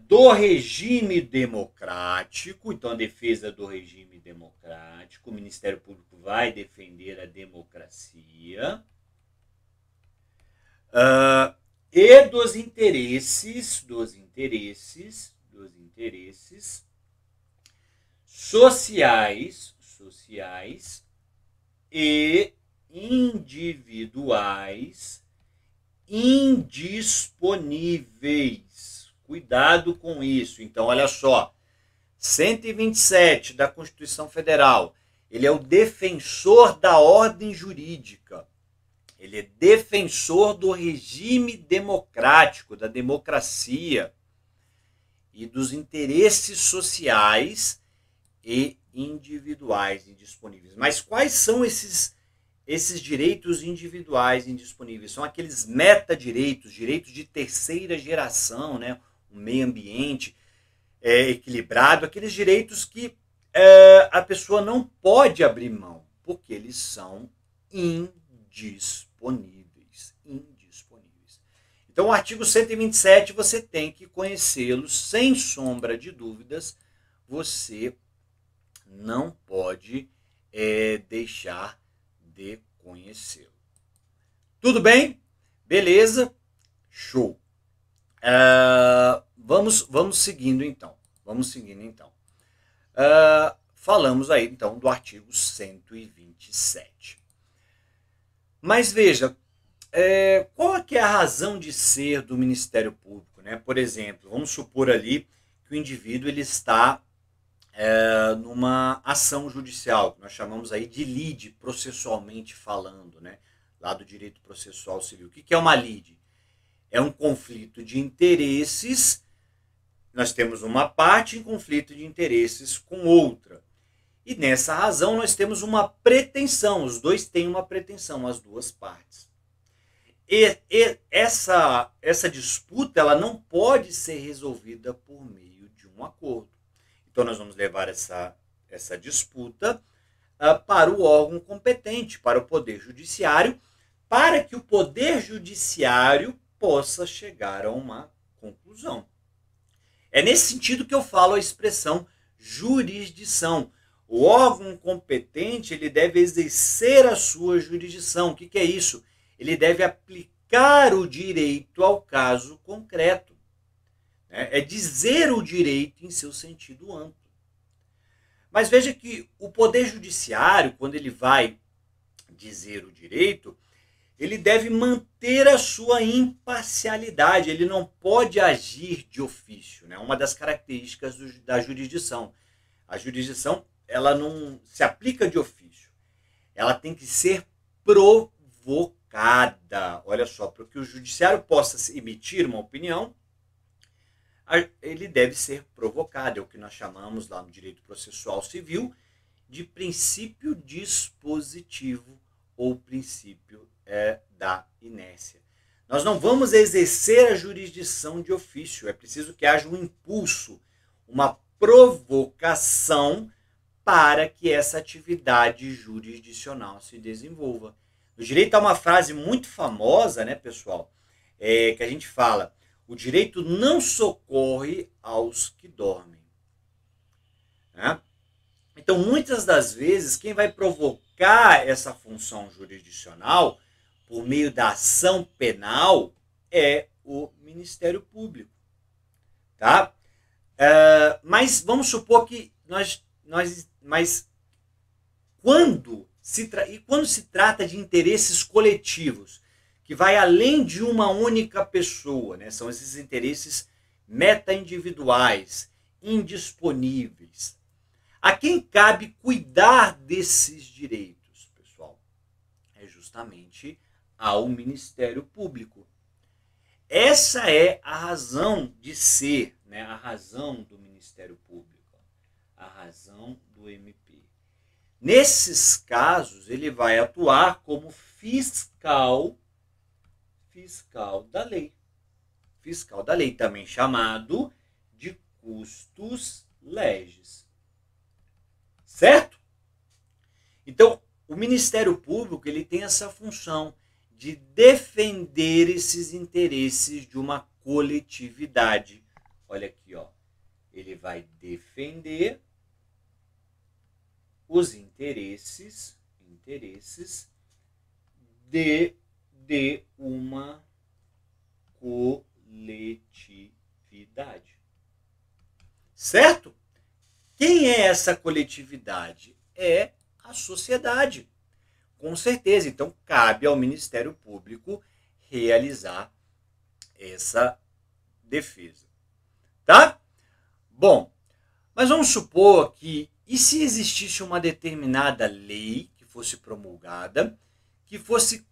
do regime democrático, então a defesa do regime democrático, o Ministério Público vai defender a democracia, e dos interesses sociais e individuais indisponíveis. Cuidado com isso. Então, olha só, 127 da Constituição Federal, ele é o defensor da ordem jurídica. Ele é defensor do regime democrático, da democracia e dos interesses sociais e individuais indisponíveis. Mas quais são esses direitos individuais indisponíveis? São aqueles metadireitos, direitos de terceira geração, né? O meio ambiente equilibrado, aqueles direitos que a pessoa não pode abrir mão, porque eles são indisponíveis. Então, o artigo 127, você tem que conhecê-lo, sem sombra de dúvidas, você não pode deixar de conhecê-lo. Tudo bem? Beleza? Show. Vamos seguindo então. Falamos aí então do artigo 127. Mas veja, qual é a razão de ser do Ministério Público, né? Por exemplo, vamos supor ali que o indivíduo ele está numa ação judicial, que nós chamamos aí de lide, processualmente falando, né? Lá do direito processual civil. O que é uma lide? É um conflito de interesses. Nós temos uma parte em conflito de interesses com outra. E nessa razão nós temos uma pretensão. Os dois têm uma pretensão, as duas partes. E essa disputa ela não pode ser resolvida por meio de um acordo. Então nós vamos levar essa disputa para o órgão competente, para o Poder Judiciário, para que o Poder Judiciário possa chegar a uma conclusão. É nesse sentido que eu falo a expressão jurisdição. O órgão competente ele deve exercer a sua jurisdição. O que é isso? Ele deve aplicar o direito ao caso concreto. É dizer o direito em seu sentido amplo. Mas veja que o Poder Judiciário, quando ele vai dizer o direito, ele deve manter a sua imparcialidade, ele não pode agir de ofício, né? Uma das características da jurisdição. A jurisdição ela não se aplica de ofício, ela tem que ser provocada. Olha só, para que o judiciário possa emitir uma opinião, ele deve ser provocado, é o que nós chamamos lá no direito processual civil de princípio dispositivo ou princípio da inércia. Nós não vamos exercer a jurisdição de ofício, é preciso que haja um impulso, uma provocação para que essa atividade jurisdicional se desenvolva. No direito há uma frase muito famosa, né, pessoal, que a gente fala: o direito não socorre aos que dormem. Né? Então, muitas das vezes, quem vai provocar essa função jurisdicional por meio da ação penal é o Ministério Público. Tá? Mas vamos supor que mas quando se trata de interesses coletivos, que vai além de uma única pessoa, né? São esses interesses meta-individuais, indisponíveis. A quem cabe cuidar desses direitos, pessoal? É justamente ao Ministério Público. Essa é a razão de ser, né? A razão do Ministério Público, a razão do MP. Nesses casos, ele vai atuar como fiscal da lei. Fiscal da lei, também chamado de custos legis. Certo? Então, o Ministério Público ele tem essa função de defender esses interesses de uma coletividade. Olha aqui, ó. Ele vai defender os interesses de uma coletividade. Certo? Quem é essa coletividade? É a sociedade. Com certeza. Então, cabe ao Ministério Público realizar essa defesa. Tá? Bom, mas vamos supor que, e se existisse uma determinada lei que fosse promulgada, que fosse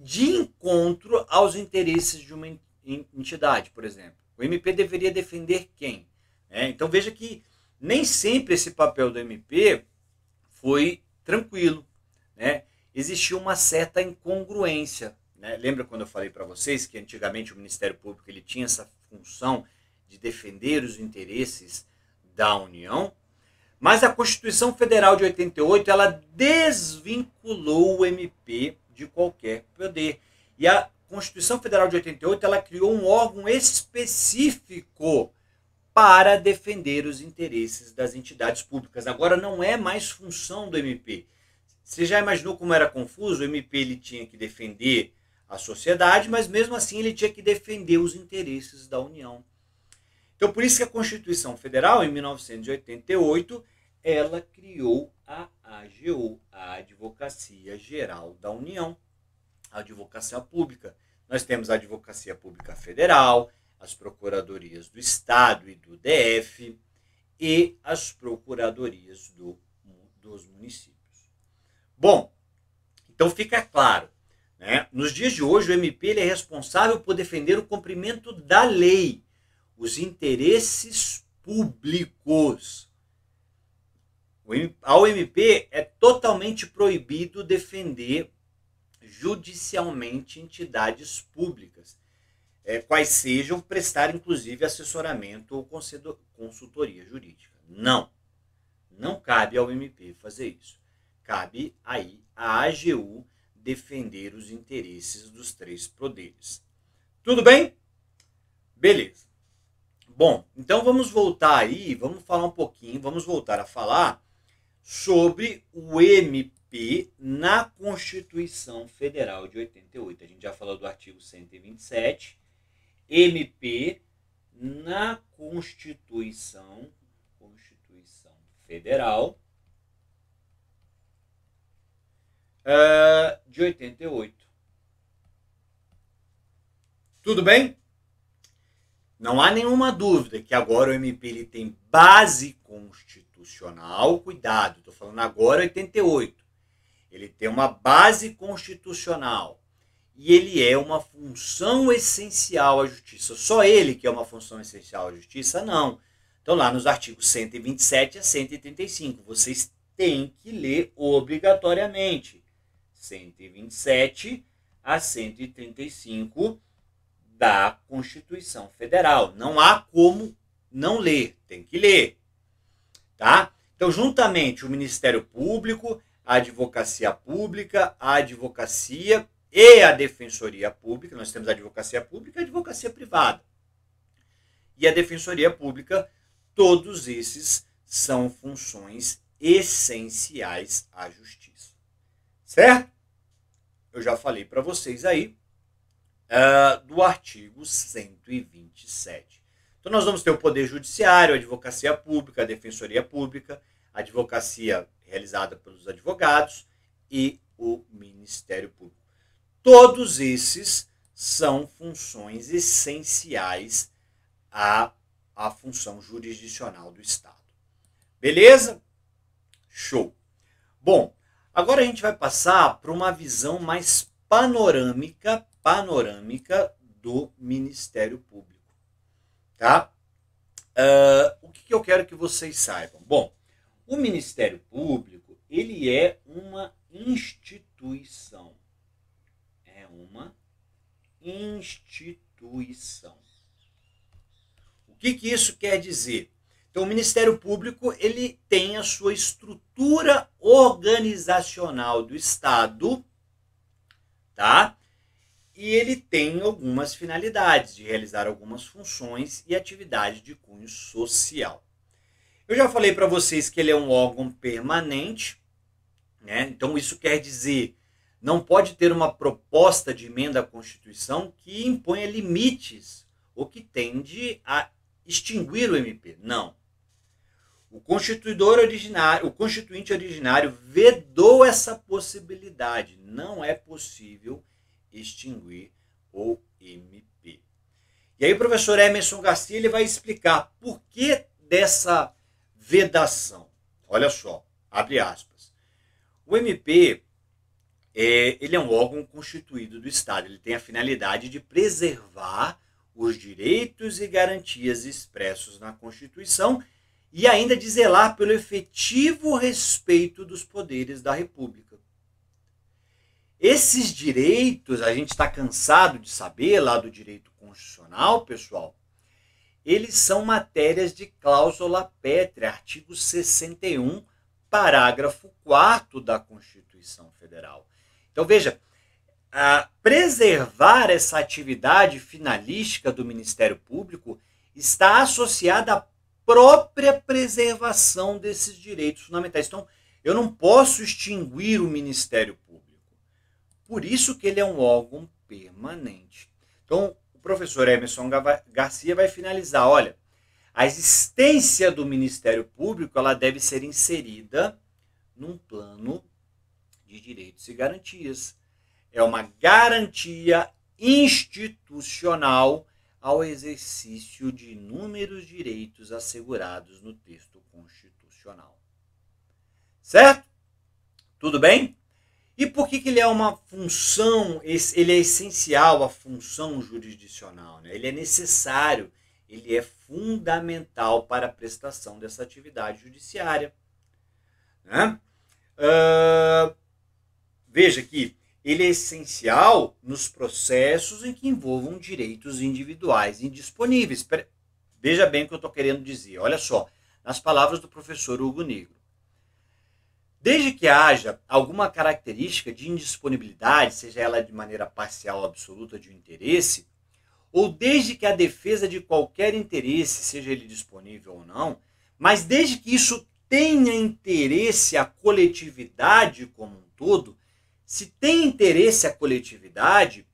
de encontro aos interesses de uma entidade, por exemplo. O MP deveria defender quem? Então veja que nem sempre esse papel do MP foi tranquilo. Existia uma certa incongruência. Lembra quando eu falei para vocês que antigamente o Ministério Público ele tinha essa função de defender os interesses da União? Mas a Constituição Federal de 88 ela desvinculou o MP de qualquer poder. E a Constituição Federal de 88 ela criou um órgão específico para defender os interesses das entidades públicas. Agora não é mais função do MP. Você já imaginou como era confuso? O MP ele tinha que defender a sociedade, mas mesmo assim ele tinha que defender os interesses da União. Então, por isso que a Constituição Federal, em 1988, ela criou a AGU, a Advocacia Geral da União, a Advocacia Pública. Nós temos a Advocacia Pública Federal, as Procuradorias do Estado e do DF e as Procuradorias dos municípios. Bom, então fica claro, nos dias de hoje o MP ele é responsável por defender o cumprimento da lei, os interesses públicos. Ao MP é totalmente proibido defender judicialmente entidades públicas, quais sejam, prestar inclusive assessoramento ou consultoria jurídica. Não cabe ao MP fazer isso. Cabe aí a AGU defender os interesses dos três poderes. Tudo bem? Beleza. Bom, então vamos voltar aí, vamos voltar a falar sobre o MP na Constituição Federal de 88. A gente já falou do artigo 127. MP na Constituição Federal de 88. Tudo bem? Não há nenhuma dúvida que agora o MP ele tem base constitucional. Cuidado, estou falando agora 88. Ele tem uma base constitucional. E ele é uma função essencial à justiça. Só ele que é uma função essencial à justiça? Não. Então lá nos artigos 127 a 135. Vocês têm que ler obrigatoriamente. 127 a 135 da Constituição Federal. Não há como não ler, tem que ler. Tá? Então, juntamente o Ministério Público, a Advocacia Pública, a Advocacia e a Defensoria Pública, nós temos a Advocacia Pública e a Advocacia Privada. E a Defensoria Pública, todos esses são funções essenciais à justiça. Certo? Eu já falei para vocês aí do artigo 127. Então nós vamos ter o Poder Judiciário, a Advocacia Pública, a Defensoria Pública, a advocacia realizada pelos advogados e o Ministério Público. Todos esses são funções essenciais à função jurisdicional do Estado. Beleza? Show. Bom, agora a gente vai passar para uma visão mais panorâmica do Ministério Público. Tá? O que eu quero que vocês saibam? Bom, o Ministério Público, ele é uma instituição. É uma instituição. O que isso quer dizer? Então, o Ministério Público, ele tem a sua estrutura organizacional do Estado, tá? E ele tem algumas finalidades de realizar algumas funções e atividades de cunho social. Eu já falei para vocês que ele é um órgão permanente, Então isso quer dizer, não pode ter uma proposta de emenda à Constituição que imponha limites ou que tende a extinguir o MP. Não. O constituinte originário vedou essa possibilidade. Não é possível extinguir o MP. E aí o professor Emerson Garcia ele vai explicar por que dessa vedação. Olha só, abre aspas. O MP ele é um órgão constituído do Estado. Ele tem a finalidade de preservar os direitos e garantias expressos na Constituição e ainda de zelar pelo efetivo respeito dos poderes da República. Esses direitos, a gente está cansado de saber lá do direito constitucional, pessoal, eles são matérias de cláusula pétrea, artigo 61, parágrafo 4º da Constituição Federal. Então, veja, preservar essa atividade finalística do Ministério Público está associada à própria preservação desses direitos fundamentais. Então, eu não posso extinguir o Ministério Público. Por isso que ele é um órgão permanente. Então, o professor Emerson Garcia vai finalizar. Olha, a existência do Ministério Público ela deve ser inserida num plano de direitos e garantias. É uma garantia institucional ao exercício de inúmeros direitos assegurados no texto constitucional. Certo? Tudo bem? E por que ele é uma função, ele é essencial à função jurisdicional, né? Ele é necessário, ele é fundamental para a prestação dessa atividade judiciária. Né? Veja que ele é essencial nos processos em que envolvam direitos individuais indisponíveis. Veja bem o que eu estou querendo dizer. Olha só, nas palavras do professor Hugo Negro. Desde que haja alguma característica de indisponibilidade, seja ela de maneira parcial ou absoluta de um interesse, ou desde que a defesa de qualquer interesse, seja ele disponível ou não, mas desde que isso tenha interesse à coletividade como um todo, se tem interesse à coletividade,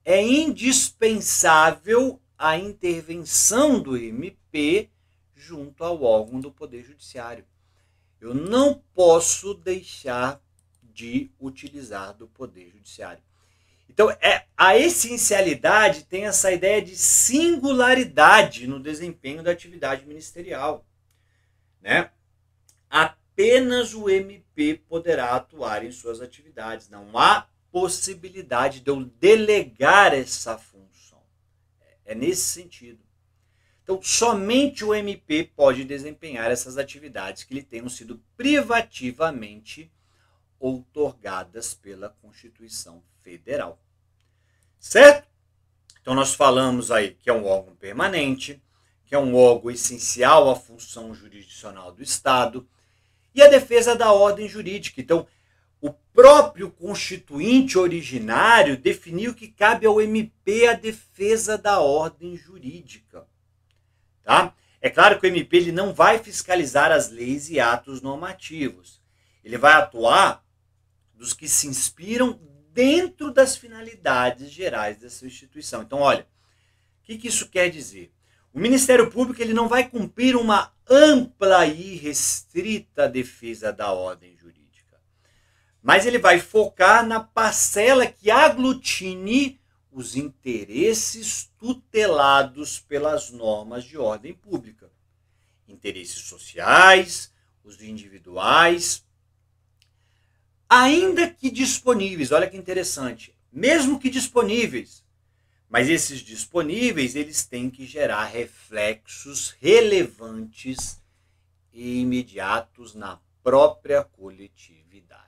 é indispensável a intervenção do MP junto ao órgão do Poder Judiciário. Eu não posso deixar de utilizar do Poder Judiciário. Então, a essencialidade tem essa ideia de singularidade no desempenho da atividade ministerial. Né? Apenas o MP poderá atuar em suas atividades. Não há possibilidade de eu delegar essa função. É nesse sentido. Então, somente o MP pode desempenhar essas atividades que lhe tenham sido privativamente outorgadas pela Constituição Federal. Certo? Então, nós falamos aí que é um órgão permanente, que é um órgão essencial à função jurisdicional do Estado, e a defesa da ordem jurídica. Então, o próprio constituinte originário definiu que cabe ao MP a defesa da ordem jurídica. Tá? É claro que o MP ele não vai fiscalizar as leis e atos normativos. Ele vai atuar dos que se inspiram dentro das finalidades gerais dessa instituição. Então, olha, o que isso quer dizer? O Ministério Público ele não vai cumprir uma ampla e restrita defesa da ordem jurídica, mas ele vai focar na parcela que aglutine os interesses tutelados pelas normas de ordem pública. Interesses sociais, os individuais, ainda que disponíveis, olha que interessante, mesmo que disponíveis, mas esses disponíveis eles têm que gerar reflexos relevantes e imediatos na própria coletividade.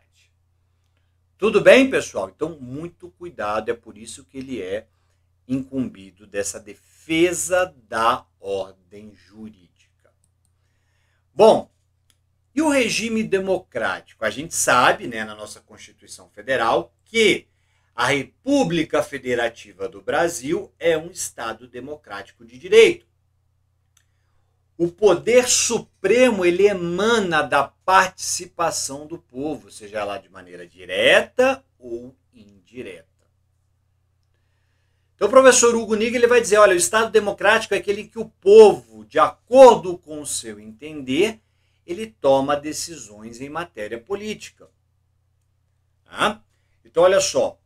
Tudo bem, pessoal? Então, muito cuidado, é por isso que ele é incumbido dessa defesa da ordem jurídica. Bom, e o regime democrático? A gente sabe, né, na nossa Constituição Federal, que a República Federativa do Brasil é um Estado democrático de direito. O poder supremo ele emana da participação do povo, seja lá de maneira direta ou indireta. Então o professor Hugo Nigro ele vai dizer, olha, o Estado democrático é aquele em que o povo, de acordo com o seu entender, ele toma decisões em matéria política. Tá? Então olha só,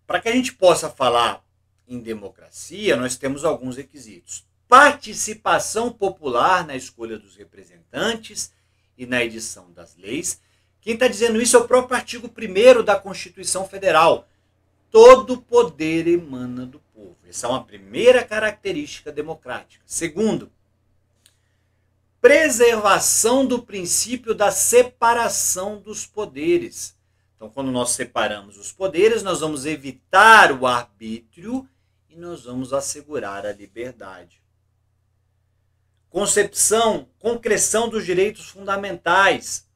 para que a gente possa falar em democracia, nós temos alguns requisitos. Participação popular na escolha dos representantes e na edição das leis, Quem está dizendo isso é o próprio artigo 1º da Constituição Federal. Todo poder emana do povo. Essa é uma primeira característica democrática. Segundo, preservação do princípio da separação dos poderes. Então, quando nós separamos os poderes, nós vamos evitar o arbítrio e nós vamos assegurar a liberdade. Concreção dos direitos fundamentais,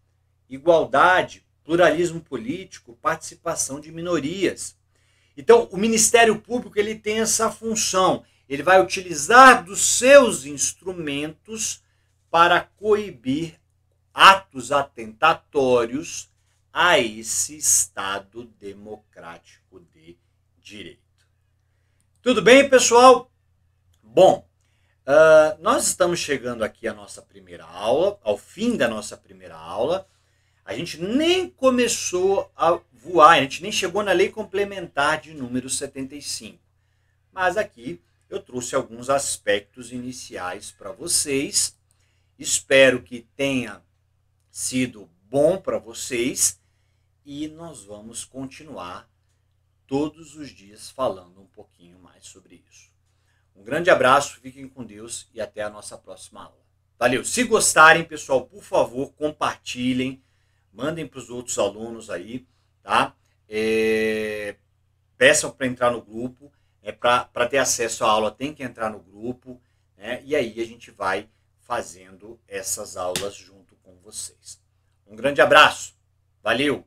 igualdade, pluralismo político, participação de minorias. Então, o Ministério Público ele tem essa função. Ele vai utilizar dos seus instrumentos para coibir atos atentatórios a esse Estado democrático de direito. Tudo bem, pessoal? Bom, nós estamos chegando aqui à nossa primeira aula, ao fim da nossa primeira aula. A gente nem começou a voar, a gente nem chegou na lei complementar de número 75. Mas aqui eu trouxe alguns aspectos iniciais para vocês. Espero que tenha sido bom para vocês e nós vamos continuar todos os dias falando um pouquinho mais sobre isso. Um grande abraço, fiquem com Deus e até a nossa próxima aula. Valeu! Se gostarem, pessoal, por favor, compartilhem, mandem para os outros alunos aí, tá? Peçam para entrar no grupo, para ter acesso à aula tem que entrar no grupo, né? E aí a gente vai fazendo essas aulas junto com vocês. Um grande abraço, valeu!